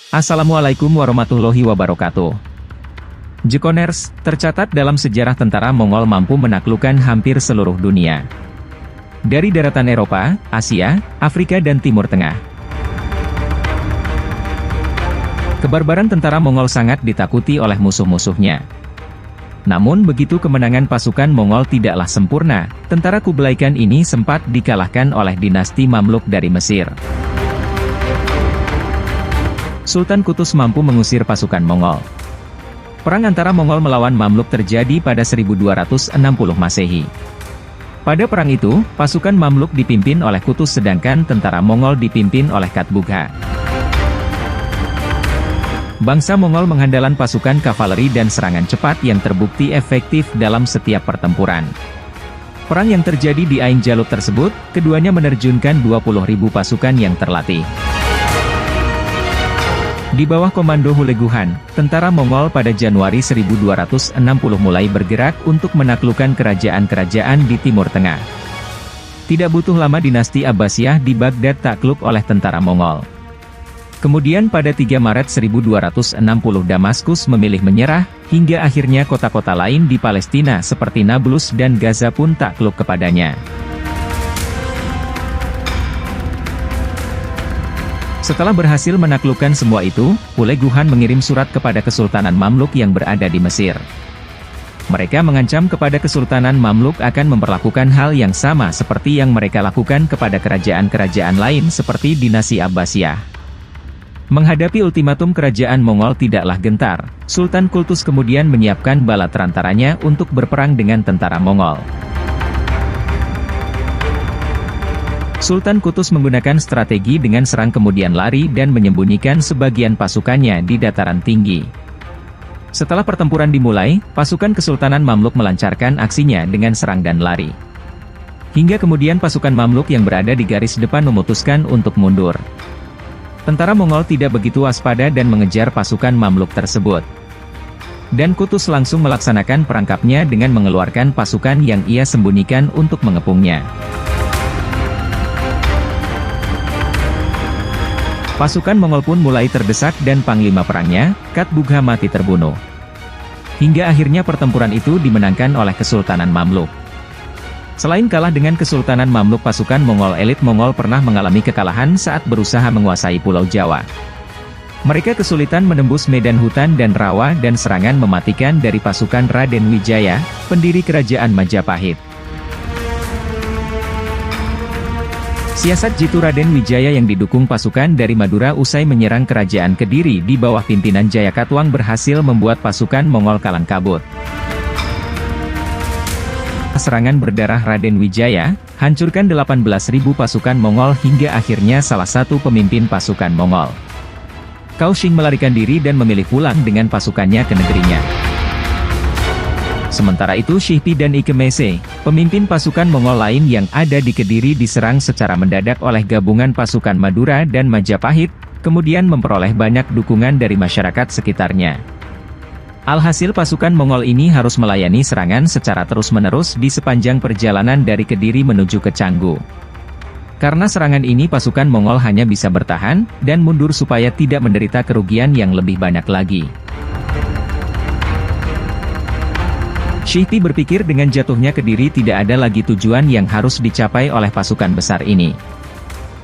Assalamualaikum warahmatullahi wabarakatuh. Jekoners, tercatat dalam sejarah tentara Mongol mampu menaklukkan hampir seluruh dunia. Dari daratan Eropa, Asia, Afrika dan Timur Tengah. Kebarbaran tentara Mongol sangat ditakuti oleh musuh-musuhnya. Namun begitu kemenangan pasukan Mongol tidaklah sempurna, tentara Kublai Khan ini sempat dikalahkan oleh dinasti Mamluk dari Mesir. Sultan Qutuz mampu mengusir pasukan Mongol. Perang antara Mongol melawan Mamluk terjadi pada 1260 Masehi. Pada perang itu, pasukan Mamluk dipimpin oleh Qutuz sedangkan tentara Mongol dipimpin oleh Katbugha. Bangsa Mongol mengandalkan pasukan kavaleri dan serangan cepat yang terbukti efektif dalam setiap pertempuran. Perang yang terjadi di Ain Jalut tersebut, keduanya menerjunkan 20.000 pasukan yang terlatih. Di bawah komando Hulaguhan, tentara Mongol pada Januari 1260 mulai bergerak untuk menaklukkan kerajaan-kerajaan di Timur Tengah. Tidak butuh lama dinasti Abbasiyah di Baghdad takluk oleh tentara Mongol. Kemudian pada 3 Maret 1260 Damaskus memilih menyerah, hingga akhirnya kota-kota lain di Palestina seperti Nablus dan Gaza pun takluk kepadanya. Setelah berhasil menaklukkan semua itu, Hulaguhan mengirim surat kepada Kesultanan Mamluk yang berada di Mesir. Mereka mengancam kepada Kesultanan Mamluk akan memperlakukan hal yang sama seperti yang mereka lakukan kepada kerajaan-kerajaan lain seperti dinasti Abbasiyah. Menghadapi ultimatum kerajaan Mongol tidaklah gentar, Sultan Qutuz kemudian menyiapkan bala terantaranya untuk berperang dengan tentara Mongol. Sultan Qutuz menggunakan strategi dengan serang kemudian lari dan menyembunyikan sebagian pasukannya di dataran tinggi. Setelah pertempuran dimulai, pasukan Kesultanan Mamluk melancarkan aksinya dengan serang dan lari. Hingga kemudian pasukan Mamluk yang berada di garis depan memutuskan untuk mundur. Tentara Mongol tidak begitu waspada dan mengejar pasukan Mamluk tersebut. Dan Qutuz langsung melaksanakan perangkapnya dengan mengeluarkan pasukan yang ia sembunyikan untuk mengepungnya. Pasukan Mongol pun mulai terdesak dan panglima perangnya, Katbugha mati terbunuh. Hingga akhirnya pertempuran itu dimenangkan oleh Kesultanan Mamluk. Selain kalah dengan Kesultanan Mamluk, pasukan Mongol elit Mongol pernah mengalami kekalahan saat berusaha menguasai Pulau Jawa. Mereka kesulitan menembus medan hutan dan rawa dan serangan mematikan dari pasukan Raden Wijaya, pendiri kerajaan Majapahit. Siasat jitu Raden Wijaya yang didukung pasukan dari Madura usai menyerang kerajaan Kediri di bawah pimpinan Jayakatwang berhasil membuat pasukan Mongol kalang kabut. Serangan berdarah Raden Wijaya, hancurkan 18.000 pasukan Mongol hingga akhirnya salah satu pemimpin pasukan Mongol, Cao Xing, melarikan diri dan memilih pulang dengan pasukannya ke negerinya. Sementara itu Shihpi dan Ikemese, pemimpin pasukan Mongol lain yang ada di Kediri diserang secara mendadak oleh gabungan pasukan Madura dan Majapahit, kemudian memperoleh banyak dukungan dari masyarakat sekitarnya. Alhasil pasukan Mongol ini harus melayani serangan secara terus-menerus di sepanjang perjalanan dari Kediri menuju ke Canggu. Karena serangan ini pasukan Mongol hanya bisa bertahan dan mundur supaya tidak menderita kerugian yang lebih banyak lagi. Shihpi berpikir dengan jatuhnya Kediri tidak ada lagi tujuan yang harus dicapai oleh pasukan besar ini.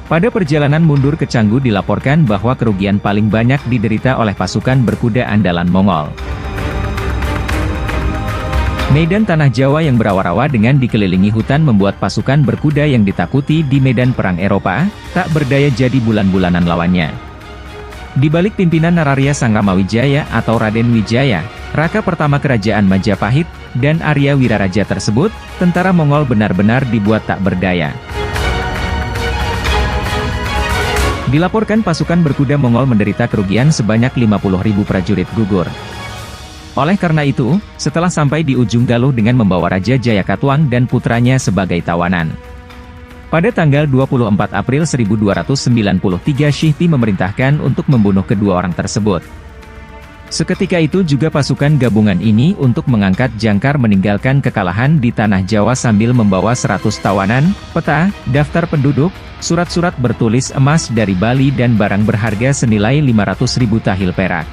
Pada perjalanan mundur ke Canggu dilaporkan bahwa kerugian paling banyak diderita oleh pasukan berkuda andalan Mongol. Medan tanah Jawa yang berawar-awar dengan dikelilingi hutan membuat pasukan berkuda yang ditakuti di medan perang Eropa, tak berdaya jadi bulan-bulanan lawannya. Di balik pimpinan Nararya Sangramawijaya atau Raden Wijaya, Raka pertama kerajaan Majapahit, dan Arya Wiraraja tersebut, tentara Mongol benar-benar dibuat tak berdaya. Dilaporkan pasukan berkuda Mongol menderita kerugian sebanyak 50.000 prajurit gugur. Oleh karena itu, setelah sampai di ujung Galuh dengan membawa Raja Jayakatwang dan putranya sebagai tawanan, pada tanggal 24 April 1293 Shihpi memerintahkan untuk membunuh kedua orang tersebut. Seketika itu juga pasukan gabungan ini untuk mengangkat jangkar meninggalkan kekalahan di Tanah Jawa sambil membawa 100 tawanan, peta, daftar penduduk, surat-surat bertulis emas dari Bali dan barang berharga senilai 500.000 tahil perak.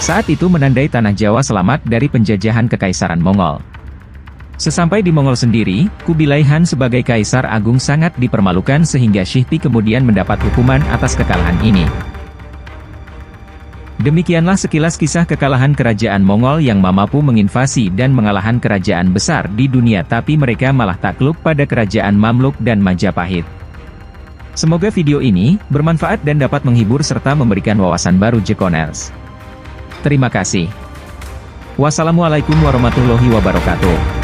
Saat itu menandai Tanah Jawa selamat dari penjajahan Kekaisaran Mongol. Sesampai di Mongol sendiri, Kubilai Han sebagai Kaisar Agung sangat dipermalukan sehingga Shihti kemudian mendapat hukuman atas kekalahan ini. Demikianlah sekilas kisah kekalahan kerajaan Mongol yang mampu menginvasi dan mengalahkan kerajaan besar di dunia tapi mereka malah takluk pada kerajaan Mamluk dan Majapahit. Semoga video ini bermanfaat dan dapat menghibur serta memberikan wawasan baru Jekoners. Terima kasih. Wassalamualaikum warahmatullahi wabarakatuh.